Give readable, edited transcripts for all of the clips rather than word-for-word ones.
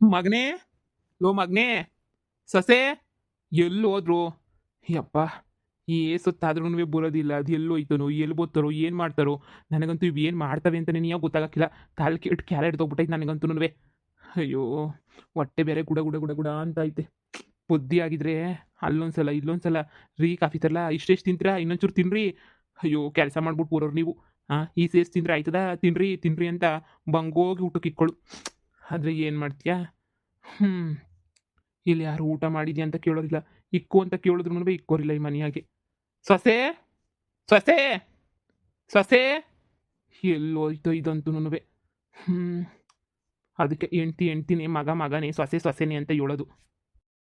ಮಗನೇ, ಲೋ ಮಗನೇ, ಸೊಸೆ ಎಲ್ಲಿ ಹೋದ್ರು? ಯಪ್ಪ, ಸುತ್ತಾದ್ರೂ ಬರೋದಿಲ್ಲ. ಅದು ಎಲ್ಲೋಯ್ತನೋ, ಎಲ್ಲಿ ಬೋತ್ತಾರೋ, ಏನು ಮಾಡ್ತಾರೋ? ನನಗಂತೂ ಇವು ಏನು ಮಾಡ್ತವೆ ಅಂತಲೇ ನೀ ಗೊತ್ತಾಗಕ್ಕಿಲ್ಲ. ಕಾಲು ಕೆಟ್ಟು ಕ್ಯಾರೆಟ್ ತೊಗೊಬಿಟ್ಟೈತೆ ನನಗಂತೂ. ಅಯ್ಯೋ, ಹೊಟ್ಟೆ ಬೇರೆ ಗುಡ ಗುಡ ಗುಡ ಗುಡ ಅಂತ ಐತೆ. ಬುದ್ಧಿ ಆಗಿದ್ರೆ ಅಲ್ಲೊಂದ್ಸಲ ಇಲ್ಲೊಂದ್ಸಲ ರೀ ಕಾಫಿ ತರಲ್ಲ, ಇಷ್ಟೆಷ್ಟು ತಿಂತೀರಾ, ಇನ್ನೊಂಚೂರು ತಿನ್ರಿ. ಅಯ್ಯೋ, ಕೆಲಸ ಮಾಡ್ಬಿಟ್ಟು ಬರೋರು ನೀವು. ಈ ಸೇಸ್ ತಿಂದ್ರೆ ಆಯ್ತದ, ತಿನ್ರಿ ತಿನ್ರಿ ಅಂತ ಬಂಗೋಗಿ ಊಟಕ್ಕೆ ಇಕ್ಕೊಳ್ಳು. ಆದರೆ ಏನು ಮಾಡ್ತೀಯಾ? ಹ್ಞೂ, ಇಲ್ಲಿ ಯಾರು ಊಟ ಮಾಡಿದ್ಯಾ ಅಂತ ಕೇಳೋರಿಲ್ಲ. ಇಕ್ಕು ಅಂತ ಕೇಳಿದ್ರು ಇಕ್ಕೋರಿಲ್ಲ ಈ ಮನೆಯಾಗೆ. ಸೊಸೆ, ಸೊಸೆ, ಸೊಸೆ ಎಲ್ಲೋಯ್ತೋ ಇದಂತೂ. ಹ್ಞೂ, ಅದಕ್ಕೆ ಎಂಟಿನೇ ಮಗ ಮಗನೇ, ಸೊಸೆ ಸೊಸೆನೇ ಅಂತ ಹೇಳೋದು.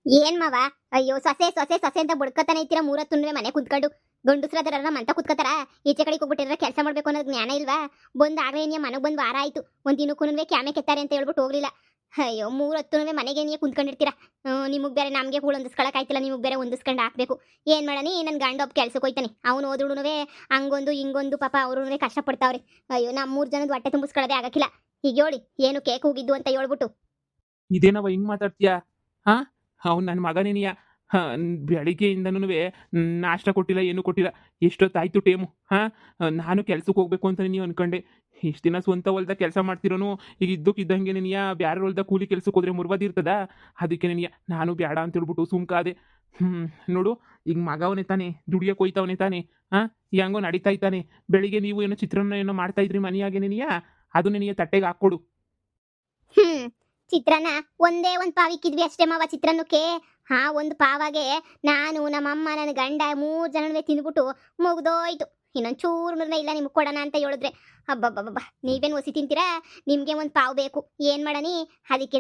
ಏನ್ ಮಾವ? ಅಯ್ಯೋ, ಸೊಸೆ ಸೊಸೆ ಸೊಸೆ ಅಂತ ಬಡ್ಕತಾನೆ ಇರ್ತೀರಾ ಮೂರತ್ತುನ್ವೆ ಮನೆ ಕುತ್ಕೊಂಡು. ಗಂಡಸ್ರದಾರ ಮಂತ ಕುತ್ಕತಾರ, ಈಚೆ ಕಡೆಗೆ ಹೋಗ್ಬಿಟ್ಟಿದ್ರೆ ಕೆಲಸ ಮಾಡ್ಬೇಕು ಅನ್ನೋದು ಜ್ಞಾನ ಇಲ್ವಾ? ಬಂದ್ ಆಗ್ಲೇ ನೀ ಮನೆಗೆ ಬಂದು ವಾರ ಆಯ್ತು, ಒಂದ್ ದಿನಕ್ಕೂ ಕ್ಯಾಮೆ ಕೆತ್ತಾರೆ ಅಂತ ಹೇಳ್ಬಿಟ್ಟು ಹೋಗ್ಲಿಲ್ಲ. ಅಯ್ಯೋ, ಮೂರತ್ತುನ್ವೆ ಮನೆಗೆ ನೀ ಕುಂತ್ಕೊಂಡಿರ್ತೀರಾ. ನಿಮಗ್ ಬೇರೆ ನಮ್ಗೆ ಹೂಳು ಹೊಂದಿಸ್ಕೊಳಕ್ ಆಯ್ತಿಲ್ಲ, ನಿಮಗ್ ಬೇರೆ ಹೊಂದಿಸ್ಕೊಂಡು ಹಾಕ್ಬೇಕು. ಏನ್ ಮಾಡನಿ, ನನ್ ಗಂಡ ಒಬ್ಬ ಕೆಲ್ಸಕ್ಕೆ ಹೋಯ್ತಾನೆ. ಅವ್ನು ಓದುಡುನುವೆ ಹಂಗೊಂದು ಹಿಂಗೊಂದು ಪಾಪ ಅವ್ರು ಕಷ್ಟ ಪಡ್ತಾವ್ರೆ. ಅಯ್ಯೋ, ನಮ್ 3 ಜನದ ಹೊಟ್ಟೆ ತುಂಬಿಸ್ಕೊಳ್ಳೋದೇ ಆಗಕ್ಕಿಲ್ಲ. ಈಗ ಹೇಳಿ, ಏನು ಕೇಕ್ ಹೋಗಿದ್ದು ಅಂತ ಹೇಳ್ಬಿಟ್ಟು. ಇದೇನವ ಹಿಂಗೆ ಮಾತಾಡ್ತೀಯಾ? ಹಾಂ, ಅವ್ನು ನನ್ನ ಮಗನೇನಿಯ. ಬೆಳಿಗ್ಗೆಯಿಂದನೂ ನಾಷ್ಟ ಕೊಟ್ಟಿಲ್ಲ, ಏನೂ ಕೊಟ್ಟಿಲ್ಲ. ಎಷ್ಟೊತ್ತಾಯ್ತು ಟೇಮು? ಹಾಂ, ನಾನು ಕೆಲ್ಸಕ್ಕೆ ಹೋಗ್ಬೇಕು ಅಂತ ನೀವು ಅನ್ಕೊಂಡೆ. ಇಷ್ಟು ದಿನ ಸ್ವಂತ ಹೊಲ್ದಾಗ ಕೆಲಸ ಮಾಡ್ತಿರೋನು, ಈಗ ಇದ್ದಕ್ಕಿದ್ದಂಗೆ ನೀನಿಯ ಬ್ಯಾರೆ ಹೊಲ್ದಾಗ ಕೂಲಿ ಕೆಲ್ಸಕ್ಕೆ ಹೋದ್ರೆ ಮುರ್ವದಿರ್ತದ. ಅದಕ್ಕೆ ನೀನಿಯ ನಾನು ಬೇಡ ಅಂತ ಹೇಳ್ಬಿಟ್ಟು ಸುಮ್ಕಾದೆ. ನೋಡು, ಈಗ ಮಗವನೇ ತಾನೆ, ದುಡಿಯೋಕೆ ಹೋಯ್ತವನೇ ತಾನೆ. ಹಾಂ, ಹೆಂಗೋ ನಡೀತಾ ಇದ್ದಾನೆ. ಬೆಳಿಗ್ಗೆ ನೀವು ಏನೋ ಚಿತ್ರಾನ್ನ ಏನೋ ಮಾಡ್ತಾ ಇದ್ರಿ ಮನೆಯಾಗೆ ನೀನಿಯ, ಅದು ನಿನಗೆ ತಟ್ಟೆಗೆ ಹಾಕ್ಕೊಡು. ಹ್ಮ್, ಚಿತ್ರಾನ್ನ ಒಂದೇ ಒಂದ್ ಪಾವಿಕ್ಕಿದ್ವಿ ಅಷ್ಟೇ ಮಾವ ಚಿತ್ರಾನ್ನಕ್ಕೆ. ಒಂದು ಪಾವಾಗೆ ನಾನು ನಮ್ಮಮ್ಮ ನನ್ನ ಗಂಡ 3 ಜನವೇ ತಿಂದ್ಬಿಟ್ಟು ಮುಗ್ದೋಯ್ತು. ಇನ್ನೊಂದ್ ಚೂರ್ನೂ ಇಲ್ಲ ನಿಮ್ಗೆ ಕೊಡೋಣ ಅಂತ ಹೇಳಿದ್ರೆ, ಹಬ್ಬಬ್ಬಬ್ಬ ನೀವೇನು ಒಸಿ ತಿಂತೀರಾ? ನಿಮ್ಗೆ ಒಂದು ಪಾವು ಬೇಕು. ಏನ್ ಮಾಡನಿ, ಅದಕ್ಕೆ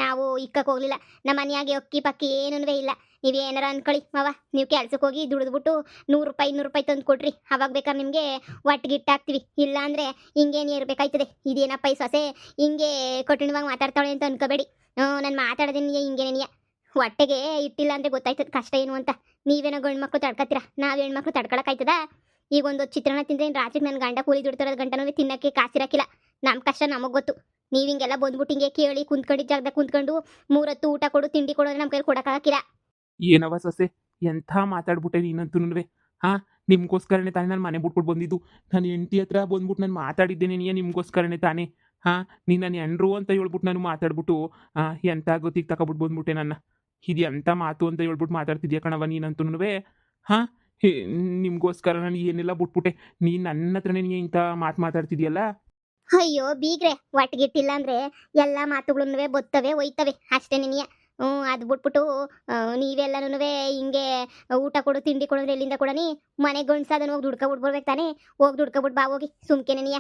ನಾವು ಇಕ್ಕಕ್ಕೆ ಹೋಗ್ಲಿಲ್ಲ. ನಮ್ಮ ಮನೆಯಾಗೆ ಅಕ್ಕಿ ಪಕ್ಕಿ ಏನೂ ಇಲ್ಲ. ನೀವೇನಾರ ಅನ್ಕೊಳ್ಳಿ ಮಾವ, ನೀವು ಕೆಲ್ಸಕ್ಕೆ ಹೋಗಿ ದುಡಿದ್ಬಿಟ್ಟು 100 ರೂಪಾಯಿ 200 ರೂಪಾಯಿ ತಂದು ಕೊಡ್ರಿ. ಅವಾಗ ಬೇಕಾದ್ರೆ ನಿಮಗೆ ಒಟ್ಟಿಗಿಟ್ಟಾಕ್ತಿವಿ. ಇಲ್ಲ ಅಂದ್ರೆ ಹಿಂಗೇನು ಇರ್ಬೇಕಾಯ್ತದೆ. ಇದೇನಪ್ಪ ಈ ಸೊಸೆ ಹಿಂಗೆ ಕಠಿಣವಾಗಿ ಮಾತಾಡ್ತಾಳೆ ಅಂತ ಅನ್ಕೋಬೇಡಿ. ನಾನು ಮಾತಾಡೋದೇನಿಯ ಹಿಂಗೇನೇನಿಯ. ಹೊಟ್ಟೆಗೆ ಇಟ್ಟಿಲ್ಲ ಅಂದ್ರೆ ಗೊತ್ತಾಯ್ತದ ಕಷ್ಟ ಏನು ಅಂತ. ನೀವೇನೋ ಗಂಡು ಮಕ್ಕಳು ತಡ್ಕತ್ತೀರಾ, ನಾವು ಹೆಣ್ಮಕ್ಳು ತಡ್ಕೊಳಕ್ಕಾಯ್ತದ? ಈಗ ಒಂದು ಚಿತ್ರಾನ್ನ ತಿಂದ್ರೆ ರಾತ್ರಿಗೆ ನನ್ನ ಗಂಡ ಕೂಲಿ ದುಡ್ತಿರೋದು ಗಂಟನೂ ತಿನ್ನಕ್ಕೆ ಕಾಸಿರಕ್ಕಿಲ್ಲ. ನಮ್ಮ ಕಷ್ಟ ನಮಗೆ ಗೊತ್ತು. ನೀವು ಹಿಂಗೆಲ್ಲ ಬಂದ್ಬಿಟ್ಟು ಹಿಂಗೆ ಕೇಳಿ ಕುಂತ್ಕೊಂಡಿದ್ದ ಜಾಗದಾಗ ಕುಂತ್ಕೊಂಡು 3 ಹೊತ್ತು ಊಟ ಕೊಡು ತಿಂಡಿ ಕೊಡು ಅಂದ್ರೆ ನಮ್ಮ ಕೈಲಿ ಕೊಡೋಕ್ಕಾಗಿಲ್ಲ. ಏನವ ಸೊಸೆ, ಎಂಥ ಮಾತಾಡ್ಬಿಟ್ಟೆ ನೀನಂತೂನುವೆ. ಹಾಂ, ನಿಮ್ಗೋಸ್ಕರನೇ ತಾನೇ ನಾನು ಮನೆ ಬಿಟ್ಬಿಟ್ಟು ಬಂದಿದ್ದು. ನನ್ನ ಹೆಂಡತಿ ಹತ್ರ ಬಂದ್ಬಿಟ್ಟು ನಾನು ಮಾತಾಡಿದ್ದೇನೆ ನಿಮ್ಗೋಸ್ಕರನೇ ತಾನೇ. ಹಾಂ, ನೀನು ನನ್ನ ಹೆಂಡ್ರು ಅಂತ ಹೇಳ್ಬಿಟ್ಟು ನಾನು ಮಾತಾಡ್ಬಿಟ್ಟು ಎಂಥ ಗೊತ್ತಿಗೆ ತಗೊಬಿಟ್ಟು ಬಂದ್ಬಿಟ್ಟೆ ನನ್ನ. ಇದು ಎಂಥ ಮಾತು ಅಂತ ಹೇಳ್ಬಿಟ್ಟು ಮಾತಾಡ್ತಿದ್ಯಾ ಕಣವ ನೀನಂತೂನುವೆ. ಹಾಂ, ನಿಮ್ಗೋಸ್ಕರ ನಾನು ಏನೆಲ್ಲ ಬಿಟ್ಬಿಟ್ಟೆ. ನೀನು ನನ್ನ ಹತ್ರನೇ ನೀ ಇಂಥ ಮಾತಾಡ್ತಿದ್ಯಲ್ಲ. ಅಯ್ಯೋ ಬೀಗ್ರೆ, ಒಟ್ಟಿಗಿಟ್ಟಿಲ್ಲ ಅಂದ್ರೆ ಎಲ್ಲ ಮಾತುಗಳನ್ನೂ ಬತ್ತವೆ ಒಯ್ತವೆ ಅಷ್ಟೇ ನಿನಿಯ. ಅದು ಬಿಟ್ಬಿಟ್ಟು ನೀವೆಲ್ಲನೂ ಹಿಂಗೆ ಊಟ ಕೊಡು ತಿಂಡಿ ಕೊಡು ಅಂದ್ರೆ ಎಲ್ಲಿಂದ ಕೊಡನಿ? ಮನೆ ಗಂಡ್ಸಾದನು ಹೋಗಿ ದುಡ್ಕೊಬಿಟ್ಟು ಬರ್ಬೇಕು ತಾನೇ. ಹೋಗಿ ದುಡ್ಕೊಬಿಟ್ಟು ಬಾ ಹೋಗಿ ಸುಮ್ಕೆ ನಿನಿಯ.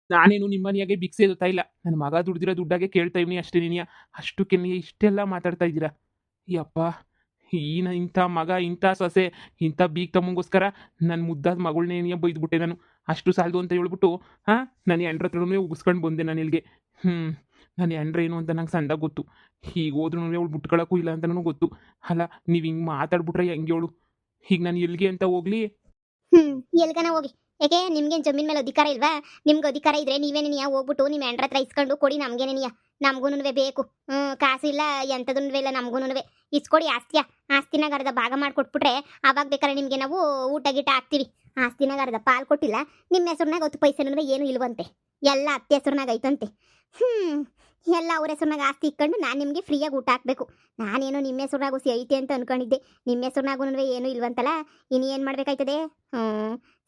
ನಾನೇನು ನಿಮ್ಮ ಮನೆಯಾಗೆ ಭಿಕ್ಷೆ ಎದುತ್ತಾ ಇಲ್ಲ. ನನ್ನ ಮಗ ದುಡ್ದಿರೋ ದುಡ್ಡಾಗೆ ಕೇಳ್ತಾ ಇವ್ನಿ ಅಷ್ಟೇ ನೀನಿಯ. ಅಷ್ಟಕ್ಕೆ ನೀ ಇಷ್ಟೆಲ್ಲ ಮಾತಾಡ್ತಾ ಇದ್ದೀರಾ? ಯಪ್ಪ, ಇಂಥ ಮಗ, ಇಂಥ ಸೊಸೆ, ಇಂಥ ಬೀಗ್ ತಮ್ಮಂಗೋಸ್ಕರ ನನ್ನ ಮುದ್ದಾದ ಮಗಳನ್ನೇ ಬೈದ್ಬಿಟ್ಟೆ ನಾನು. ಅಷ್ಟು ಸಾಲದು ಅಂತ ಹೇಳ್ಬಿಟ್ಟು ನನ್ನ ಹೆಂಡ್ರ ಹತ್ರನೂ ಉಗಿಸ್ಕೊಂಡು ಬಂದೆ ನಾನು ಇಲ್ಲಿಗೆ. ನನ್ನ ಹೆಂಡ್ರ ಏನು ಅಂತ ನಂಗೆ ಸಂದಾಗ ಗೊತ್ತು. ಈಗ ಹೋದ್ರೂ ಅವಳು ಬಿಟ್ಕೊಳಕ್ಕೂ ಇಲ್ಲ ಅಂತ ನನಗೂ ಗೊತ್ತು. ಅಲ್ಲ, ನೀವು ಹಿಂಗೆ ಮಾತಾಡ್ಬಿಟ್ರೆ ಹೆಂಗೆ ಹೇಳು? ಈಗ ನಾನು ಎಲ್ಲಿಗೆ ಅಂತ ಹೋಗ್ಲಿ? ಎಲ್ಗನ ಹೋಗಿ. ಯಾಕೆ ನಿಮ್ಗೇನು ಜಮೀನ್ ಮೇಲೆ ಅಧಿಕಾರ ಇಲ್ವಾ? ನಿಮ್ಗೆ ಅಧಿಕಾರ ಇದ್ರೆ ನೀವೇನೇನಿಯ ಹೋಗ್ಬಿಟ್ಟು ನಿಮ್ಮ ಹೆಂಡ್ರ ಹತ್ರ ಇಸ್ಕೊಂಡು ಕೊಡಿ. ನಮ್ಗೇನೇನಿಯ, ನಮ್ಗೂನುವೆ ಬೇಕು. ಕಾಸು ಇಲ್ಲ ಎಂಥದೂ ಇಲ್ಲ ನಮ್ಗೂನುವೆ. ಇಸ್ಕೊಡಿ ಆಸ್ತಿನಾಗ ಅರ್ಧ ಭಾಗ ಮಾಡಿಕೊಟ್ಬಿಟ್ರೆ ಅವಾಗ ಬೇಕಾದ್ರೆ ನಿಮಗೆ ನಾವು ಊಟ ಗೀಟ ಹಾಕ್ತೀವಿ. ಆಸ್ತಿನಾಗ ಅರ್ಧ ಪಾಲು ಕೊಟ್ಟಿಲ್ಲ, ನಿಮ್ಮ ಹೆಸರಿನಾಗ 10 ಪೈಸೆನೂ ಏನು ಇಲ್ವಂತೆ. ಎಲ್ಲ ಅತ್ತೆ ಹೆಸರಿನಾಗ ಐತಂತೆ. ಎಲ್ಲ ಅವ್ರ ಹೆಸರಿನಾಗ ಆಸ್ತಿ ಇಕ್ಕೊಂಡು ನಾನು ನಿಮಗೆ ಫ್ರೀಯಾಗಿ ಊಟ ಹಾಕ್ಬೇಕು. ನಾನೇನೋ ನಿಮ್ಮ ಹೆಸರಿನಾಗೂ ಐತೆ ಅಂತ ಅನ್ಕೊಂಡಿದ್ದೆ. ನಿಮ್ಮ ಹೆಸರಿನಾಗೂ ಏನೂ ಇಲ್ವಂತಲ್ಲ. ಇನ್ನೇನು ಮಾಡ್ಬೇಕಾಯ್ತದೆ?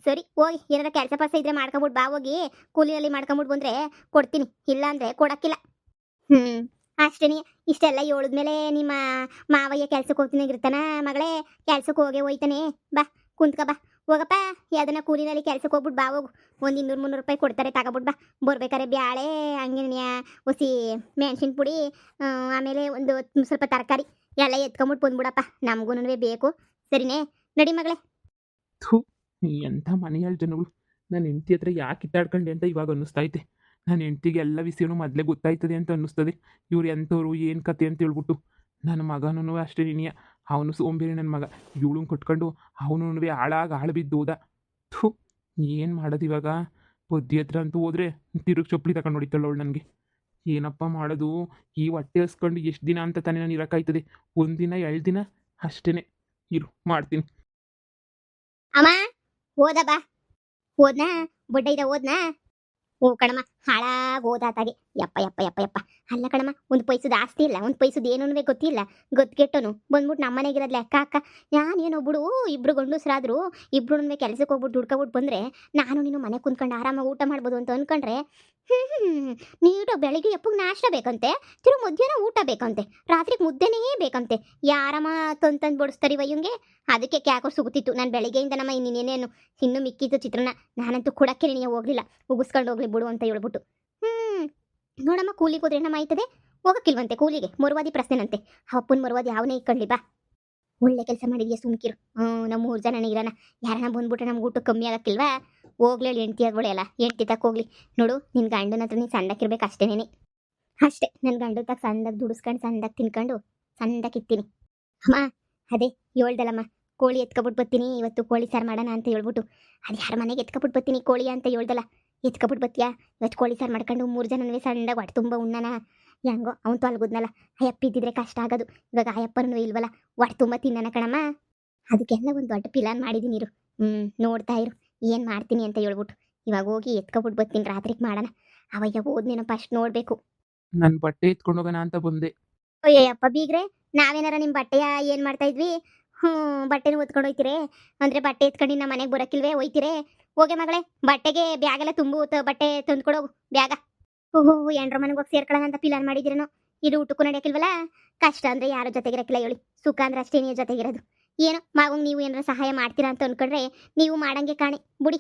ಸರಿ ಹೋಗಿ, ಏನಾರ ಕೆಲಸ ಪಾಸ ಇದ್ರೆ ಮಾಡ್ಕೊಂಬಿಟ್ಟು ಬಾ ಹೋಗಿ. ಕೂಲಿಯಲ್ಲಿ ಮಾಡ್ಕೊಂಬಿಟ್ಟು ಬಂದ್ರೆ ಕೊಡ್ತೀನಿ, ಇಲ್ಲ ಅಂದ್ರೆ ಕೊಡಕ್ಕಿಲ್ಲ. ಅಷ್ಟೇನಿ. ಇಷ್ಟೆಲ್ಲ ಹೇಳಿದ್ಮೇಲೆ ನಿಮ್ಮ ಮಾವಯ್ಯ ಕೆಲ್ಸಕ್ಕೆ ಹೋಗ್ತೀನಿ ಮಗಳೇ, ಕೆಲ್ಸಕ್ಕೆ ಹೋಯ್ತಾನೆ. ಬಾ ಕುಂತ್ಕ ಬಾ. ಹೋಗಪ್ಪ, ಯಾವ್ದನ್ನ ಕೂಲಿನಲ್ಲಿ ಕೆಲ್ಸಕ್ಕೆ ಹೋಗ್ಬಿಟ್ಟು ಬಾ ಹೋಗು. ಒಂದು 200-300 ರೂಪಾಯಿ ಕೊಡ್ತಾರೆ, ತಗೊಬಿಟ್ಟು ಬಾ. ಬರ್ಬೇಕಾರೆ ಬ್ಯಾಳೆ ಹಂಗೆ ಹುಸಿ ಮೆಣಸಿನ ಪುಡಿ, ಆಮೇಲೆ ಒಂದು ಸ್ವಲ್ಪ ತರಕಾರಿ ಎಲ್ಲ ಎತ್ಕೊಂಬಿಟ್ಟು ಬಂದ್ಬಿಡಪ್ಪ. ನಮಗೂ ಬೇಕು. ಸರಿನೇ? ನಡಿ ಮಗಳೇ. ಥೂ, ಎಂಥ ಮನೆಯಾಳ ಜನಗಳು. ನನ್ನ ಹೆಂಡತಿ ಹತ್ರ ಯಾಕೆ ಕಿತ್ತಾಡ್ಕೊಂಡೆ ಅಂತ ಇವಾಗ ಅನ್ನಿಸ್ತೈತೆ. ನನ್ನ ಹೆಂಡ್ತಿಗೆ ಎಲ್ಲ ವಿಷಯನೂ ಮೊದಲೇ ಗೊತ್ತಾಯ್ತದೆ ಅಂತ ಅನ್ನಿಸ್ತದೆ. ಇವ್ರು ಎಂಥವ್ರು, ಏನು ಕತೆ ಅಂತ ಹೇಳ್ಬಿಟ್ಟು. ನನ್ನ ಮಗನೂ ಅಷ್ಟೇ ನೀನಿಯ. ಅವನು ಸೋಂಬೇರಿ ನನ್ನ ಮಗ. ಇವಳು ಕಟ್ಕೊಂಡು ಅವನು ಹಾಳು ಬಿದ್ದು ಹೋದ. ಥೂ, ಏನು ಮಾಡೋದು ಇವಾಗ? ಬುದ್ಧಿ ಹತ್ರ ಅಂತೂ ಹೋದ್ರೆ ತಿರುಗಿ ಚಪ್ಪಲಿ ತಗೊಂಡು ಹೊಡಿತಾಳೆ ಅವಳು ನನಗೆ. ಏನಪ್ಪ ಮಾಡೋದು? ಈ ಹೊಟ್ಟೆ ಹಸ್ಕೊಂಡು ಎಷ್ಟು ದಿನ ಅಂತ ತಾನೇ ನಾನು ಇರೋಕ್ಕಾಯ್ತದೆ? ಒಂದಿನ 2 ದಿನ ಅಷ್ಟೇನೆ. ಇರು ಮಾಡ್ತೀನಿ. ಅಮ್ಮ ಹೋದ ಬಾ. ಹೋದ್ನಾ? ಬೊಡ್ಡ ಇದ ಹೋದ್ನಾ? ಓ ಕಣಮ್ಮ, ಹಾಳಾಗ್ ಓದಾತಾಗೆ. ಯಪ್ಪ ಯಪ್ಪ ಯಪ್ಪ ಯಪ್ಪ. ಅಲ್ಲ ಕಣಮ್ಮ, ಒಂದು ಪೈಸದ ಆಸ್ತಿ ಇಲ್ಲ, ಒಂದು ಪೈಸದ ಏನೂ ಗೊತ್ತಿಲ್ಲ. ಗೊತ್ತ್ಗೆಟ್ಟನು ಬಂದ್ಬಿಟ್ಟು ನಮ್ಮ ಮನೆಗಿರೋದು ಲೆಕ್ಕ ಅಕ್ಕ. ನಾನೇನೋ ಬಿಡು, ಇಬ್ರು ಗಂಡಸ್ರಾದ್ರು ಇಬ್ರು ಕೆಲ್ಸಕ್ಕೆ ಹೋಗ್ಬಿಟ್ಟು ದುಡ್ಕೊಬಿಟ್ಟು ಬಂದ್ರೆ ನಾನು ನೀನು ಮನೆ ಕುಂತ್ಕೊಂಡು ಆರಾಮಾಗಿ ಊಟ ಮಾಡ್ಬೋದು ಅಂತ ಅನ್ಕೊಂಡ್ರೆ, ನೀಟು ಬೆಳಿಗ್ಗೆ ಎಪ್ಪಗೆ ನಾಷ್ಟ ಬೇಕಂತೆ, ತಿರು ಮಧ್ಯಾಹ್ನ ಊಟ ಬೇಕಂತೆ, ರಾತ್ರಿಗೆ ಮುದ್ದೆನೇ ಬೇಕಂತೆ. ಯಾರಮ್ಮ ತಂದು ಬಡಿಸ್ತಾರಿವ ಇವಂಗೆ? ಅದಕ್ಕೆ ಕ್ಯಾಕೋ ಸುಗುತ್ತಿತ್ತು ನಾನು ಬೆಳಿಗ್ಗೆಯಿಂದ ನಮ್ಮ ಇನ್ನೇನೇನು ಇನ್ನೂ ಮಿಕ್ಕಿದ್ದು ಚಿತ್ರಾನ್ನ. ನಾನಂತೂ ಕೊಡಕ್ಕೆ ನೀನು ಹೋಗ್ಲಿಲ್ಲ, ಉಗಿಸ್ಕೊಂಡು ಹೋಗ್ಲಿ ಬಿಡು ಅಂತ ಹೇಳ್ಬಿಟ್ಟು. ನೋಡಮ್ಮ, ಕೂಲಿಗೆ ಹೋದ್ರೆ ನಮ್ಮ ಆಯ್ತದೆ, ಹೋಗಕ್ಕಿಲ್ವಂತೆ ಕೂಲಿಗೆ. ಮೊರವಾದಿ ಪ್ರಶ್ನೆನಂತೆ. ಅಪ್ಪನ ಮೊರವಾದಿ ಯಾವನೇ ಇಕ್ಕೊಂಡ್ಲಿ ಬಾ. ಒಳ್ಳೆ ಕೆಲಸ ಮಾಡಿದ್ಯಾ, ಸುಮ್ಕಿರು. ನಮ್ಮ 3 ಜನನೇ ಇರೋಣ. ಯಾರನ್ನ ಬಂದ್ಬಿಟ್ರೆ ನಮ್ಗೆ ಊಟ ಕಮ್ಮಿ ಆಗಕ್ಕಿಲ್ವಾ? ಹೋಗ್ಲಿ ಹೇಳಿ, ಹೆಂಡ್ತಿ ಆದ್ಬಿಳೆ ಅಲ್ಲ, ಹೆಂಡ್ತಿ ತಕ್ಕ ಹೋಗ್ಲಿ. ನೋಡು, ನಿನ್ನ ಗಂಡನ ಹತ್ರ ನೀನು ಸಣ್ಣಕ್ಕಿರ್ಬೇಕು ಅಷ್ಟೇನೇನೆ. ಅಷ್ಟೇ, ನನ್ನ ಗಂಡು ತಕ್ಕ ಸಣ್ಣದಾಗಿ ದುಡಿಸ್ಕೊಂಡು ಸಣ್ಣದಾಗಿ ತಿನ್ಕೊಂಡು ಸಣ್ಣದಾಗಿ ಇರ್ತೀನಿ. ಅಮ್ಮ ಅದೇ ಹೇಳ್ದಲ್ಲಮ್ಮ, ಕೋಳಿ ಎತ್ಕೊಬಿಟ್ಟು ಬರ್ತೀನಿ ಇವತ್ತು, ಕೋಳಿ ಸಾರು ಮಾಡೋಣ ಅಂತ ಹೇಳ್ಬಿಟ್ಟು. ಅದು ಯಾರ ಮನೆಗೆ ಎತ್ಕೊಬಿಟ್ಟು ಬರ್ತೀನಿ ಕೋಳಿ ಅಂತ ಹೇಳ್ದಲ್ಲ, ಎತ್ಕೊಬಿಟ್ಟು ಬರ್ತೀಯಾ? ಇವತ್ತು ಕೋಳಿ ಸಾರು ಮಾಡ್ಕೊಂಡು 3 ಜನವೇ ಸಣ್ಣದಾಗಿ ಹೊಟ್ಟೆ ತುಂಬ ಉಣ್ಣನ. ಹೆಂಗೋ ಅವ್ನು ತೊಲ್ಗುದ್ನಲ್ಲ, ಅಯ್ಯಪ್ಪ ಇದ್ದಿದ್ರೆ ಕಷ್ಟ ಆಗೋದು. ಇವಾಗ ಅಯ್ಯಪ್ಪನೂ ಇಲ್ವಲ್ಲ, ಹೊಟ್ಟೆ ತುಂಬ ತಿನ್ನಣ ಕಣಮ್ಮ. ಅದಕ್ಕೆಲ್ಲ ಒಂದು ದೊಡ್ಡ ಪ್ಲಾನ್ ಮಾಡಿದ್ದೀನಿ ಇರು. ನೋಡ್ತಾ ಇರು ಏನು ಮಾಡ್ತೀನಿ ಅಂತ ಹೇಳ್ಬಿಟ್ಟು. ಇವಾಗ ಹೋಗಿ ಎತ್ಕೊಬಿಟ್ಟು ಬರ್ತೀನಿ, ರಾತ್ರಿಗೆ ಮಾಡೋಣ. ಅವಯ್ಯ ಹೋದ್ನೇನಪ್ಪ ಅಷ್ಟು ನೋಡಬೇಕು. ನನ್ನ ಬಟ್ಟೆ ಎತ್ಕೊಂಡು ಹೋಗೋಣ ಅಂತ ಬಂದೆ. ಅಯ್ಯಪ್ಪ ಬೀಗ್ರೆ, ನಾವೇನಾರ ನಿಮ್ಮ ಬಟ್ಟೆಯ ಏನು ಮಾಡ್ತಾ ಇದ್ವಿ? ಬಟ್ಟೆನ ಹೊತ್ಕೊಂಡು ಹೋಯ್ತಿರೇ ಅಂದರೆ ಬಟ್ಟೆ ಎತ್ಕೊಂಡು ನಮ್ಮ ಮನೆಗೆ ಬರೋಕ್ಕಿಲ್ವೇ? ಹೋಯ್ತಿರೇ? ಹೋಗೆ ಮಗಳೇ, ಬಟ್ಟೆಗೆ ಬ್ಯಾಗೆಲ್ಲ ತುಂಬು ಬಟ್ಟೆ ತಂದ್ಕೊಡೋಗು ಬ್ಯಾಗ. ಓಹೋ, ಎಂಡ್ರ ಮನೆಗೆ ಹೋಗಿ ಸೇರ್ಕೊಳ್ಳೋಣ ಅಂತ ಪ್ಲಾನ್ ಮಾಡಿದ್ರೇನೋ. ಇದು ಊಟಕ್ಕೂ ನಡೆಯಕ್ಕಿಲ್ವಲ್ಲ. ಕಷ್ಟ ಅಂದರೆ ಯಾರ ಜೊತೆಗಿರಕ್ಕಿಲ್ಲ ಹೇಳಿ, ಸುಖ ಅಂದ್ರೆ ಅಷ್ಟೇ ನೀವು ಜೊತೆಗಿರೋದು. ಏನೋ ಮಾವಂಗೆ ನೀವು ಏನಾರ ಸಹಾಯ ಮಾಡ್ತೀರಾ ಅಂತ ಅನ್ಕೊಂಡ್ರೆ ನೀವು ಮಾಡಂಗೆ ಕಾಣೆ ಬುಡಿ.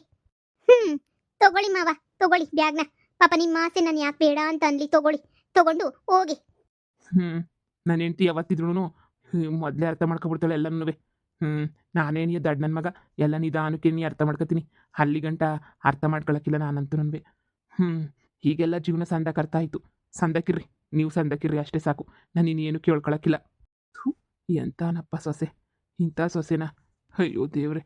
ತಗೊಳ್ಳಿ ಮಾವ, ತಗೊಳ್ಳಿ ಬ್ಯಾಗ್ನ. ಪಾಪ ನಿಮ್ಮ ಆಸೆ ನಾನು ಯಾಕೆ ಬೇಡ ಅಂತ ಅನ್ಲಿ, ತಗೊಂಡು ಹೋಗಿ. ನನ್ನ ಹೆಂಡ್ತಿ ಯಾವತ್ತಿದ್ರು ಮೊದಲೇ ಅರ್ಥ ಮಾಡ್ಕೊಬಿಡ್ತಾಳೆ ಎಲ್ಲನೂ. ನಾನೇನು ದಡ್ ನನ್ನ ಮಗ, ಎಲ್ಲ ನಿಧಾನಕ್ಕೆ ನೀ ಅರ್ಥ ಮಾಡ್ಕೊತೀನಿ. ಅಲ್ಲಿ ಗಂಟ ಅರ್ಥ ಮಾಡ್ಕೊಳಕ್ಕಿಲ್ಲ ನಾನಂತೂ ನನ್ವೆ. ಹೀಗೆಲ್ಲ ಜೀವನ ಸಂದಕ್ಕೆ ಅರ್ಥ ಆಯಿತು. ಸಂದಕ್ಕಿರ್ರಿ, ನೀವು ಸಂದಕ್ಕಿರ್ರಿ ಅಷ್ಟೇ ಸಾಕು. ನಾನು ಇನ್ನೇನು ಕೇಳ್ಕೊಳಕ್ಕಿಲ್ಲ. ಎಂತಾನಪ್ಪ ಸೊಸೆ, ಇಂಥ ಸೊಸೆನಾ? ಅಯ್ಯೋ ದೇವ್ರೆ,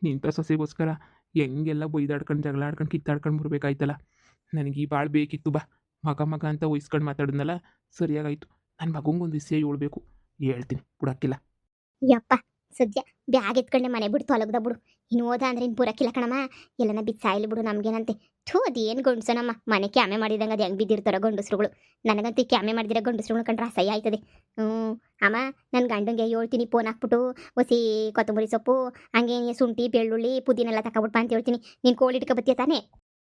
ಇಂಥ ಸೊಸೆಗೋಸ್ಕರ ಹೆಂಗೆಲ್ಲ ಬೈದಾಡ್ಕೊಂಡು ಜಗಳ ಆಡ್ಕೊಂಡು ಕಿತ್ತಾಡ್ಕೊಂಡು ಬರ್ಬೇಕಾಯ್ತಲ್ಲ. ನನಗೆ ಈ ಭಾಳ ಬೇಕಿತ್ತು ಬಾ. ಮಗ ಅಂತ ವಹಿಸ್ಕೊಂಡು ಮಾತಾಡಿದ್ನಲ್ಲ, ಸರಿಯಾಗಾಯ್ತು. ನನ್ನ ಮಗಂಗೊಂದು ವಿಷಯ ಹೇಳ್ಬೇಕು, ಹೇಳ್ತೀನಿ, ಬಿಡಕ್ಕಿಲ್ಲ. ಯಪ್ಪ ಸದ್ಯ ಬ್ಯಾಗ್ ಎತ್ಕೊಂಡೆ ಮನೆ ಬಿಡು ತೊಲಗ್ದ ಬಿಡು. ಇನ್ನು ಹೋದ ಅಂದ್ರೆ ಇನ್ನು ಬರೋಕ್ಕಿಲ್ಲ ಕಣಮ್ಮ. ಎಲ್ಲನ ಬಿದ್ದು ಸಾಯ್ಲಿ ಬಿಡು, ನಮ್ಗೇನಂತೆ. ಅದೇನು ಗಂಡಸನಮ್ಮ, ಮನೆ ಕ್ಯಾಮೆ ಮಾಡಿದಂಗೆ ಅದು ಹೆಂಗೆ ಬಿದ್ದಿರ್ತಾರೋ ಗಂಡಸ್ರುಗಳು. ನನಗಂತೂ ಕ್ಯಾಮೆ ಮಾಡಿದಿರೋ ಗಂಡಸ್ರುಗಳು ಕಂಡ್ರೆ ಅಸಹ್ಯ ಆಯ್ತದೆ. ಅಮ್ಮ, ನನ್ನ ಗಂಡಂಗೆ ಹೇಳ್ತೀನಿ, ಫೋನ್ ಹಾಕ್ಬಿಟ್ಟು ಒಸಿ ಕೊತ್ತಂಬರಿ ಸೊಪ್ಪು, ಹಂಗೆ ಶುಂಠಿ ಬೆಳ್ಳುಳ್ಳಿ ಪುದೀನ ಎಲ್ಲ ತಗೊಬಿಟ್ಪ ಅಂತ ಹೇಳ್ತೀನಿ. ನೀನು ಕೋಳಿ ಇಟ್ಕೊಬತ್ತೀಯ ತಾನೇ?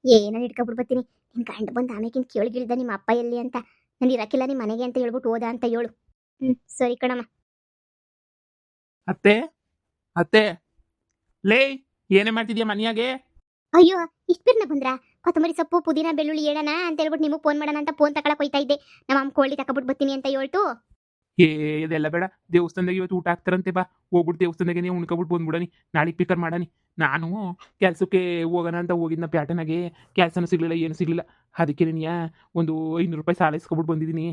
ಏನೋ ಇಟ್ಕೊಬಿಟ್ಟು ಬರ್ತೀನಿ. ನಿನ್ನ ಗಂಡ ಬಂದು ಆಮೇಕಿಂತ ಕೇಳಿಗಿಳ್ದ ನಿಮ್ಮ ಅಪ್ಪ ಎಲ್ಲಿ ಅಂತ. ನಾನು ಇರಕ್ಕಿಲ್ಲ ನಿಮ್ಮ ಮನೆಗೆ ಅಂತ ಹೇಳ್ಬಿಟ್ಟು ಹೋದ ಅಂತ ಹೇಳು. ಸರಿ ಕಣಮ್ಮ. ಅತ್ತೆ ಲೇ, ಏನೇ ಮಾಡ್ತಿದ್ಯಾ ಮನೆಯಾಗೆ? ಅಯ್ಯೋ, ಇಷ್ಟು ಬಿರ್ನ ಬಂದ್ರ? ಕೊತ್ತಂಬರಿ ಸೊಪ್ಪು ಪುದೀನ ಬೆಳ್ಳುಳ್ಳಿ ಹೇಳೋಣ ಅಂತ ಹೇಳ್ಬಿಟ್ಟು ನಿಮಗೆ ಫೋನ್ ಮಾಡೋಣ ಅಂತ ಫೋನ್ ತಗೊಳಕ್ ಹೋಯ್ತಾ ಇದ್ದೆ. ನಮ್ಮ ಅಮ್ಮ ಕೋಳಿ ತಗೊಬಿಟ್ಟು ಬರ್ತೀನಿ ಅಂತ ಹೇಳ್ತು. ಇದೆಲ್ಲ ಬೇಡ, ದೇವಸ್ಥಾನದಾಗ ಇವತ್ತು ಊಟ ಹಾಕ್ತಾರಂತೆ, ಬಾ ಹೋಗ್ಬಿಟ್ಟು ದೇವಸ್ಥಾನದಾಗೆ ನೀವು ಉಣ್ಕೊಬಿಟ್ಟು ಬಂದ್ಬಿಡನಿ. ನಾಳೆಗೆ ಪಿಕರ್ ಮಾಡಾನಿ. ನಾನು ಕೆಲಸಕ್ಕೆ ಹೋಗೋಣ ಅಂತ ಹೋಗಿದ್ನ ಪ್ಯಾಟನಾಗೆ, ಕೆಲಸನೂ ಸಿಗಲಿಲ್ಲ, ಏನು ಸಿಗಲಿಲ್ಲ. ಅದಕ್ಕೆ ನೀನು ಒಂದು 500 ರೂಪಾಯಿ ಸಾಲ ಇಸ್ಕೊಬಿಟ್ಟು ಬಂದಿದ್ದೀನಿ.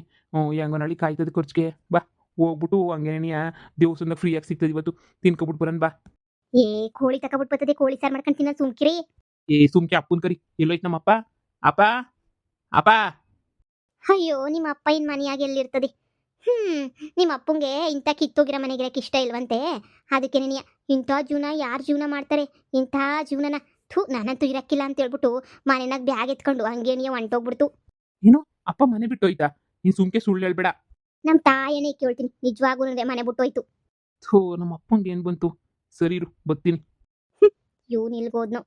ಹೆಂಗೋ ನಾಳೆ ಕಾಯ್ತದೆ ಖರ್ಚಿಗೆ. ಬಾ ಹೋಗ್ಬಿಟ್ಟು ಹಂಗೆ ನೀನು ದೇವಸ್ಥಾನದಾಗ ಫ್ರೀಯಾಗಿ ಸಿಗ್ತದೆ ಇವತ್ತು, ತಿನ್ಕೊಬಿಟ್ಟು ಬರೋಣ ಬಾ. ಕೋಳಿ ತಗೊಬಿಟ್ಟು ಬರ್ತದೆ, ಕೋಳಿ ಸಾರು ಮಾಡ್ಕೊಂಡು ತಿನ್ನೋ ಸುಮ್ಕಿರಿ. ಸುಮ್ಕೆ ಅಪ್ಪನ ಕರಿ. ಎಲ್ಲೋಯ್ತು ನಮ್ಮಪ್ಪ? ಅಪ್ಪ ಅಪ್ಪ. ಅಯ್ಯೋ, ನಿಮ್ಮ ಅಪ್ಪ ಇನ್ ಮನೆಯಾಗಿ ಎಲ್ಲಿರ್ತದೆ? ನಿಮ್ಮ ಅಪ್ಪಂಗೆ ಇಂಥ ಕಿತ್ತೋಗಿರೋ ಮನೆಗಿರಕ್ಕೆ ಇಷ್ಟ ಇಲ್ವಂತೆ. ಅದಕ್ಕೆ ನೀನು ಇಂಥ ಜೀವನ ಯಾರು ಜೀವನ ಮಾಡ್ತಾರೆ? ಇಂಥ ಜೀವನನ ನಾನಂತೂ ಇರಕ್ಕಿಲ್ಲ ಅಂತ ಹೇಳ್ಬಿಟ್ಟು ಮನೆನಾಗ ಬ್ಯಾಗ್ ಎತ್ಕೊಂಡು ಹಂಗೆ ನೀವು ಹೊಂಟೋಗ್ಬಿಡ್ತು. ಏನು ಅಪ್ಪ ಮನೆ ಬಿಟ್ಟು ಹೋಯ್ತಾ? ನೀನು ಸುಮ್ಕೆ ಸುಳ್ಳು ಹೇಳ್ಬೇಡ. ನಮ್ಮ ತಾಯನೇ ಕೇಳ್ತೀನಿ, ನಿಜವಾಗೂ ಮನೆ ಬಿಟ್ಟು ಹೋಯ್ತು. ನಮ್ಮ ಅಪ್ಪಂಗೆ ಏನು ಬಂತು? ಸರಿ ಇರು, ಬರ್ತೀನಿ. ಇವ್ನು ಇಲ್ಗೋದ್ನು.